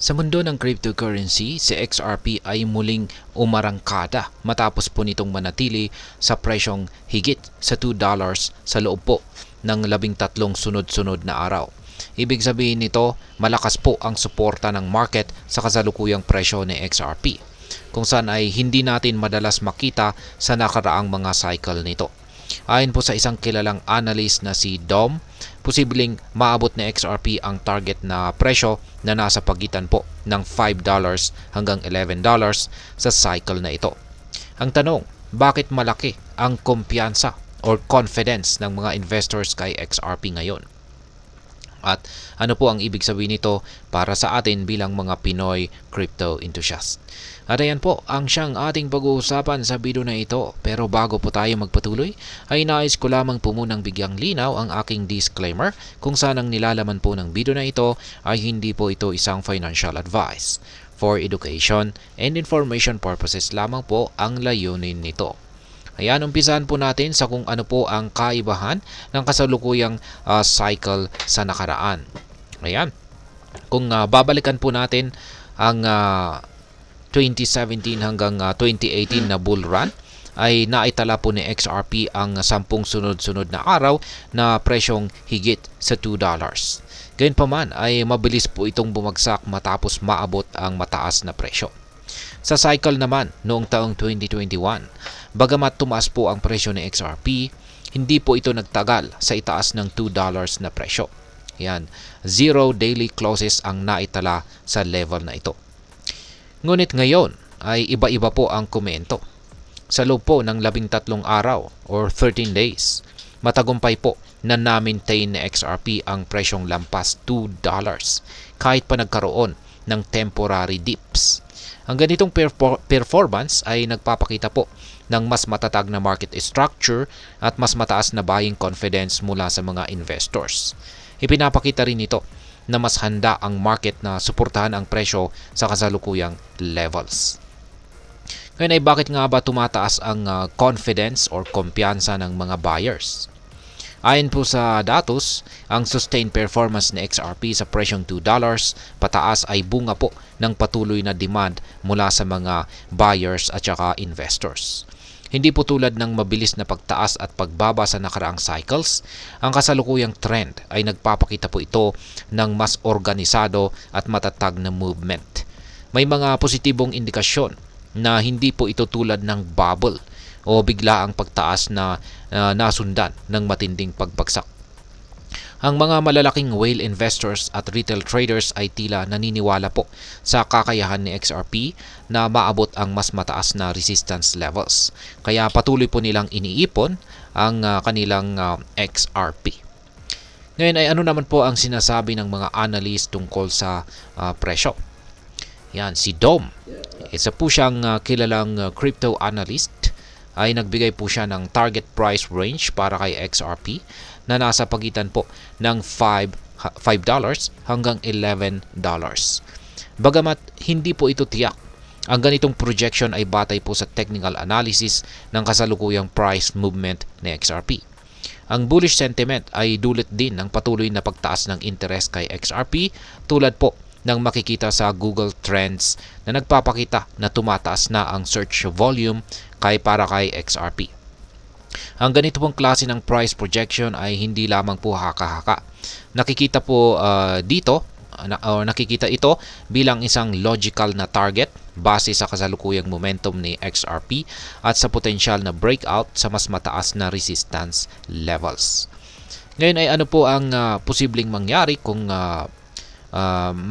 Sa mundo ng cryptocurrency, si XRP ay muling umarangkada matapos po nitong manatili sa presyong higit sa $2 sa loob po ng 13 sunod-sunod na araw. Ibig sabihin nito, malakas po ang suporta ng market sa kasalukuyang presyo ni XRP, kung saan ay hindi natin madalas makita sa nakaraang mga cycle nito. Ayon po sa isang kilalang analyst na si Dom, posibleng maabot ni XRP ang target na presyo na nasa pagitan po ng $5 hanggang $11 sa cycle na ito. Ang tanong, bakit malaki ang kumpiyansa or confidence ng mga investors kay XRP ngayon? At ano po ang ibig sabihin nito para sa atin bilang mga Pinoy crypto enthusiast? At ayan po ang siyang ating pag-uusapan sa video na ito. Pero bago po tayo magpatuloy, ay nais ko lamang po munang bigyang linaw ang aking disclaimer kung saan ang nilalaman po ng video na ito ay hindi po ito isang financial advice. For education and information purposes lamang po ang layunin nito. Ayan, umpisahan po natin sa kung ano po ang kaibahan ng kasalukuyang cycle sa nakaraan. Ayan, kung babalikan po natin ang 2017 hanggang 2018 na bull run, ay naitala po ni XRP ang 10 sunod-sunod na araw na presyong higit sa $2. Gayunpaman ay mabilis po itong bumagsak matapos maabot ang mataas na presyo. Sa cycle naman noong taong 2021, bagamat tumaas po ang presyo ni XRP, hindi po ito nagtagal sa itaas ng $2 na presyo. Yan, 0 daily closes ang naitala sa level na ito. Ngunit ngayon ay iba-iba po ang komento. Sa loob po ng 13 araw or 13 days, matagumpay po na na-maintain ni XRP ang presyong lampas $2 kahit pa nagkaroon ng temporary dips. Ang ganitong performance ay nagpapakita po ng mas matatag na market structure at mas mataas na buying confidence mula sa mga investors. Ipinapakita rin ito na mas handa ang market na suportahan ang presyo sa kasalukuyang levels. Ngayon ay bakit nga ba tumataas ang confidence or kumpiyansa ng mga buyers? Ayon po sa datos, ang sustained performance ni XRP sa presyong $2 pataas ay bunga po ng patuloy na demand mula sa mga buyers at saka investors. Hindi po tulad ng mabilis na pagtaas at pagbaba sa nakaraang cycles, ang kasalukuyang trend ay nagpapakita po ito ng mas organisado at matatag na movement. May mga positibong indikasyon na hindi po ito tulad ng bubble o biglaang pagtaas na nasundan ng matinding pagbagsak. Ang mga malalaking whale investors at retail traders ay tila naniniwala po sa kakayahan ni XRP na maabot ang mas mataas na resistance levels. Kaya patuloy po nilang iniipon ang kanilang XRP. Ngayon ay ano naman po ang sinasabi ng mga analyst tungkol sa presyo? Yan, si Dom. Isa po siyang kilalang crypto analyst, ay nagbigay po siya ng target price range para kay XRP na nasa pagitan po ng $5 hanggang $11. Bagamat hindi po ito tiyak, ang ganitong projection ay batay po sa technical analysis ng kasalukuyang price movement ni XRP. Ang bullish sentiment ay dulot din ng patuloy na pagtaas ng interest kay XRP tulad po ng makikita sa Google Trends na nagpapakita na tumataas na ang search volume para kay XRP. Ang ganito pong klase ng price projection ay hindi lamang po haka-haka. Nakikita po nakikita ito bilang isang logical na target base sa kasalukuyang momentum ni XRP at sa potensyal na breakout sa mas mataas na resistance levels. Ngayon ay ano po ang posibleng mangyari kung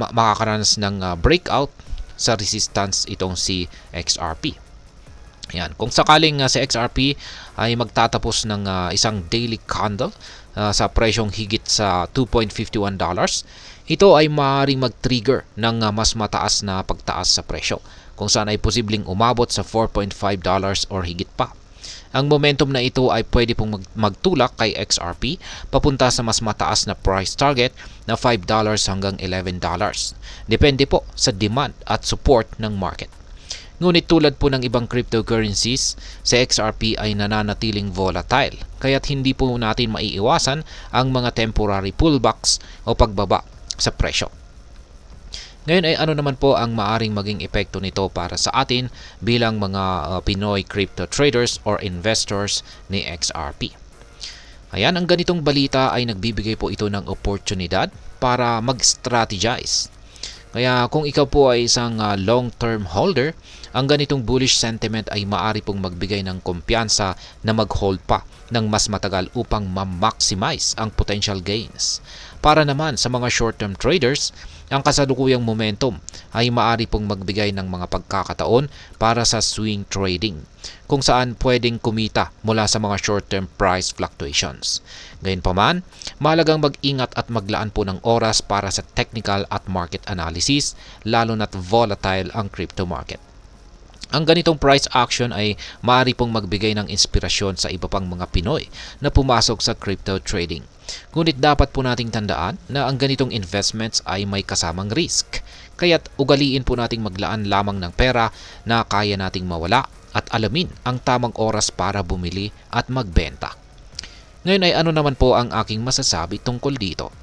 makakaranas ng breakout sa resistance itong si XRP. Yan. Kung sakaling si XRP ay magtatapos ng isang daily candle sa presyong higit sa $2.51, ito ay maaaring mag-trigger ng mas mataas na pagtaas sa presyo, kung saan ay posibleng umabot sa $4.5 or higit pa. Ang momentum na ito ay pwede pong magtulak kay XRP papunta sa mas mataas na price target na $5 hanggang $11. Depende po sa demand at support ng market. Ngunit tulad po ng ibang cryptocurrencies, si XRP ay nananatiling volatile, kaya't hindi po natin maiiwasan ang mga temporary pullbacks o pagbaba sa presyo. Ngayon ay ano naman po ang maaring maging epekto nito para sa atin bilang mga Pinoy crypto traders or investors ni XRP. Ayan, ang ganitong balita ay nagbibigay po ito ng oportunidad para mag-strategize. Kaya kung ikaw po ay isang long-term holder, ang ganitong bullish sentiment ay maaari pong magbigay ng kumpiyansa na mag-hold pa ng mas matagal upang ma-maximize ang potential gains. Para naman sa mga short-term traders, ang kasalukuyang momentum ay maaari pong magbigay ng mga pagkakataon para sa swing trading, kung saan pwedeng kumita mula sa mga short-term price fluctuations. Gayunpaman, mahalagang mag-ingat at maglaan po ng oras para sa technical at market analysis, lalo na't volatile ang crypto market. Ang ganitong price action ay maaari pong magbigay ng inspirasyon sa iba pang mga Pinoy na pumasok sa crypto trading. Ngunit dapat po nating tandaan na ang ganitong investments ay may kasamang risk. Kaya't ugaliin po nating maglaan lamang ng pera na kaya nating mawala at alamin ang tamang oras para bumili at magbenta. Ngayon ay ano naman po ang aking masasabi tungkol dito?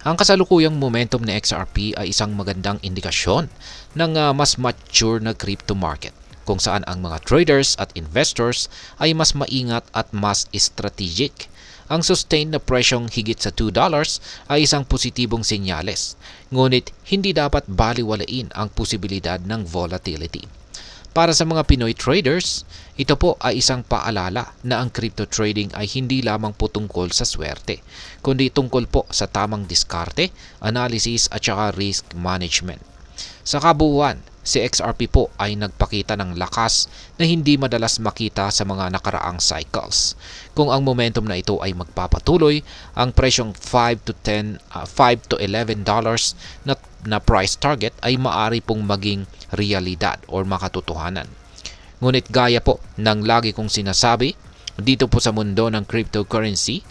Ang kasalukuyang momentum ni XRP ay isang magandang indikasyon ng mas mature na crypto market, kung saan ang mga traders at investors ay mas maingat at mas strategic. Ang sustained na presyong higit sa $2 ay isang positibong senyales, ngunit hindi dapat baliwalain ang posibilidad ng volatility. Para sa mga Pinoy traders, ito po ay isang paalala na ang crypto trading ay hindi lamang po tungkol sa swerte, kundi tungkol po sa tamang diskarte, analysis at saka risk management. Sa kabuuan, si XRP po ay nagpakita ng lakas na hindi madalas makita sa mga nakaraang cycles. Kung ang momentum na ito ay magpapatuloy, ang presyong $5 to $11 na price target ay maaari pong maging realidad or makatotohanan. Ngunit gaya po ng lagi kong sinasabi, dito po sa mundo ng cryptocurrency,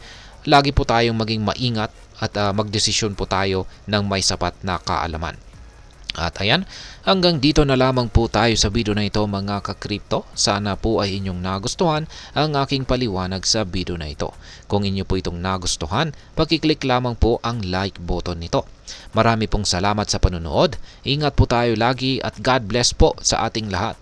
lagi po tayong maging maingat at magdesisyon po tayo ng may sapat na kaalaman. At ayan, hanggang dito na lamang po tayo sa video na ito mga ka-crypto. Sana po ay inyong nagustuhan ang aking paliwanag sa video na ito. Kung inyo po itong nagustuhan, pakiclick lamang po ang like button nito. Marami pong salamat sa panunood. Ingat po tayo lagi at God bless po sa ating lahat.